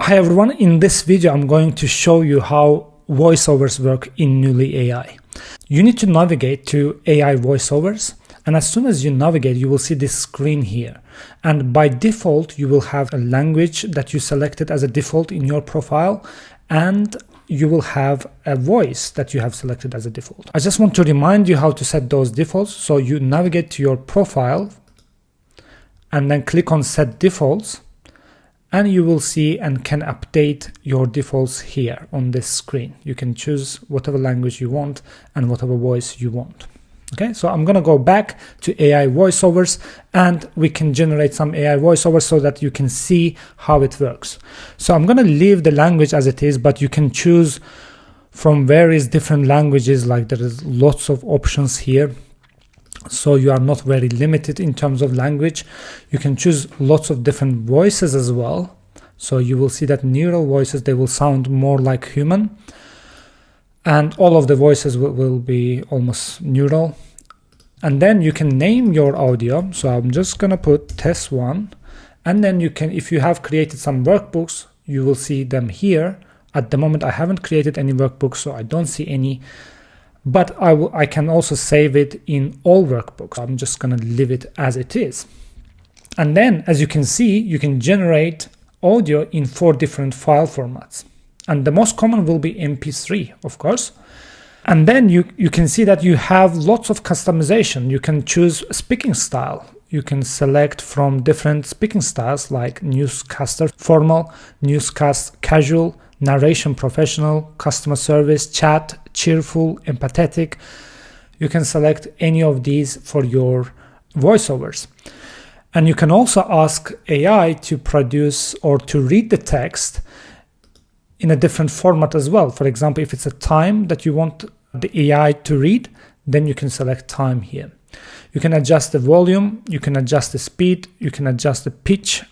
Hi everyone, in this video I'm going to show you how voiceovers work in Nuly AI. You need to navigate to AI voiceovers, and as soon as you navigate you will see this screen here, and by default you will have a language that you selected as a default in your profile, and you will have a voice that you have selected as a default. I just want to remind you how to set those defaults. So you navigate to your profile and then click on set defaults, and you will see and can update your defaults here on this screen. You can choose whatever language you want and whatever voice you want. Okay, so I'm gonna go back to AI voiceovers and we can generate some AI voiceovers so that you can see how it works. So I'm gonna leave the language as it is, but you can choose from various different languages, like there is lots of options here. So you are not very limited in terms of language. You can choose lots of different voices as well. So you will see that neural voices, they will sound more like human. And all of the voices will be almost neural. And then you can name your audio. So I'm just gonna put test 1. And then you can, if you have created some workbooks, you will see them here. At the moment, I haven't created any workbooks, so I don't see any. But I can also save it in all workbooks. I'm just going to leave it as it is. And then, as you can see, you can generate audio in 4 different file formats. And the most common will be MP3, of course. And then you can see that you have lots of customization. You can choose speaking style. You can select from different speaking styles like newscaster, formal, newscast, casual, narration, professional, customer service, chat, cheerful, empathetic. You can select any of these for your voiceovers. And you can also ask AI to produce or to read the text in a different format as well. For example, if it's a time that you want the AI to read, then you can select time here. You can adjust the volume, you can adjust the speed, you can adjust the pitch,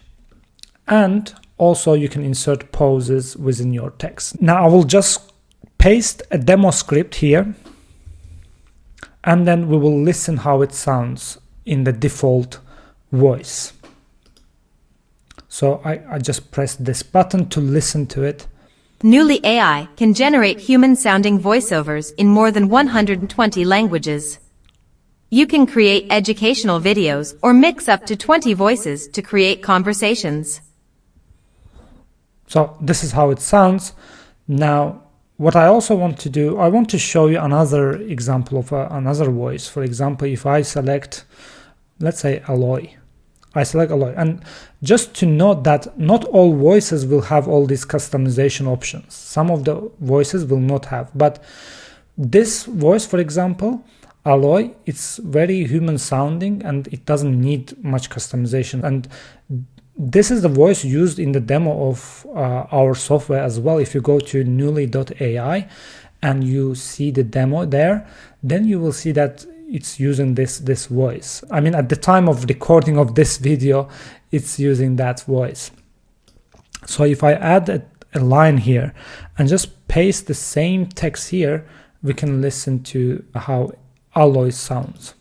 and also you can insert pauses within your text. Now I will just paste a demo script here, and then we will listen how it sounds in the default voice. So I just press this button to listen to it. Nuly AI can generate human-sounding voiceovers in more than 120 languages. You can create educational videos or mix up to 20 voices to create conversations. So this is how it sounds. Now, what I also want to do, I want to show you another example of another voice. For example, if I select, let's say Aloy, I select Aloy, and just to note that not all voices will have all these customization options. Some of the voices will not have, but this voice, for example, Aloy, it's very human sounding and it doesn't need much customization. And this is the voice used in the demo of our software as well. If you go to nuly.ai and you see the demo there, then you will see that it's using this voice. I mean, at the time of recording of this video, it's using that voice. So if I add a line here and just paste the same text here, we can listen to how Aloy sounds.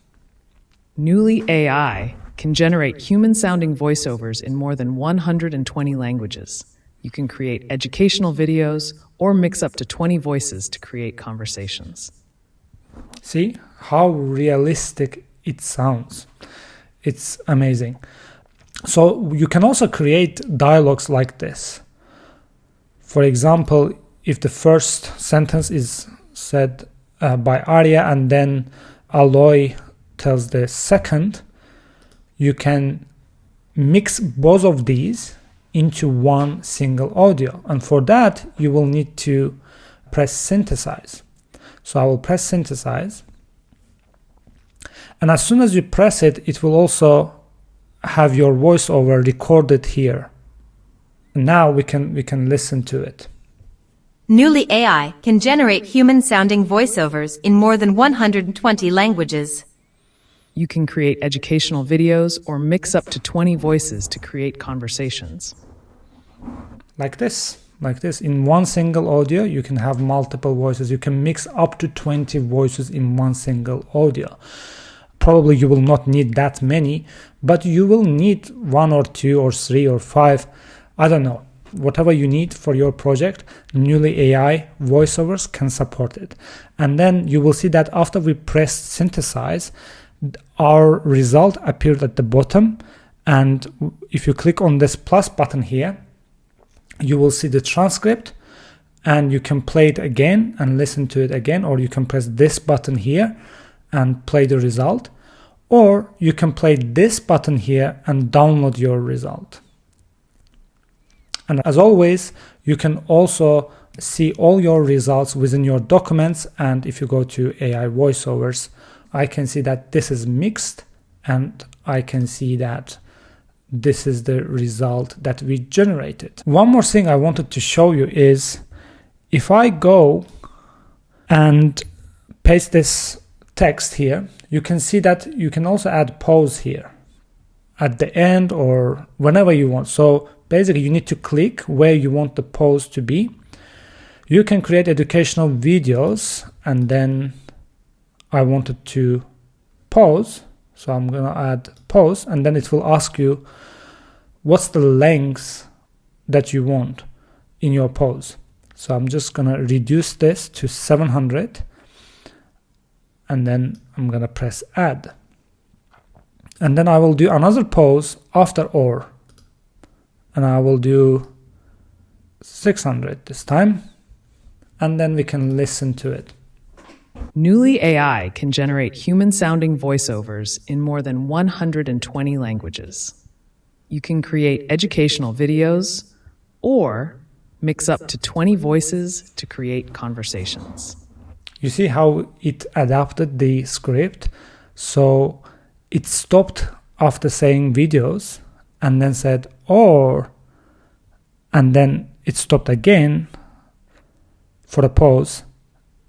Nuly AI can generate human-sounding voiceovers in more than 120 languages. You can create educational videos or mix up to 20 voices to create conversations. See how realistic it sounds. It's amazing. So you can also create dialogues like this. For example, if the first sentence is said by Arya and then Aloy tells the second, you can mix both of these into one single audio. And for that, you will need to press synthesize. So I will press synthesize. And as soon as you press it, it will also have your voiceover recorded here. And now we can listen to it. Nuly AI can generate human-sounding voiceovers in more than 120 languages. You can create educational videos or mix up to 20 voices to create conversations. Like this. In one single audio, you can have multiple voices. You can mix up to 20 voices in one single audio. Probably you will not need that many, but you will need 1 or 2 or 3 or 5. I don't know. whatever you need for your project, Nuly AI voiceovers can support it. And then you will see that after we press synthesize, our result appeared at the bottom. And if you click on this plus button here, you will see the transcript, and you can play it again and listen to it again, or you can press this button here and play the result, or you can play this button here and download your result. And as always, you can also see all your results within your documents. And if you go to AI voiceovers, I can see that this is mixed, and I can see that this is the result that we generated. One more thing I wanted to show you is if I go and paste this text here, you can see that you can also add pause here at the end or whenever you want. So basically you need to click where you want the pause to be. You can create educational videos, and then I wanted to pause. So I'm going to add pause, and then it will ask you what's the length that you want in your pause. So I'm just going to reduce this to 700, and then I'm going to press add. And then I will do another pause after or, and I will do 600 this time, and then we can listen to it. Nuly AI can generate human-sounding voiceovers in more than 120 languages. You can create educational videos or mix up to 20 voices to create conversations. You see how it adapted the script? So it stopped after saying videos and then said or, and then it stopped again for a pause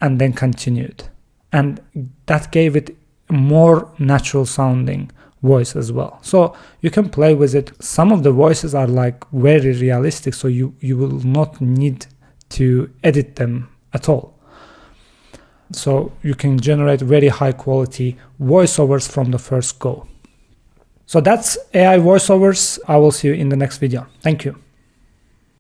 and then continued. And that gave it a more natural sounding voice as well. So you can play with it. Some of the voices are like very realistic, so you will not need to edit them at all. So you can generate very high quality voiceovers from the first go. So that's AI voiceovers. I will see you in the next video. Thank you.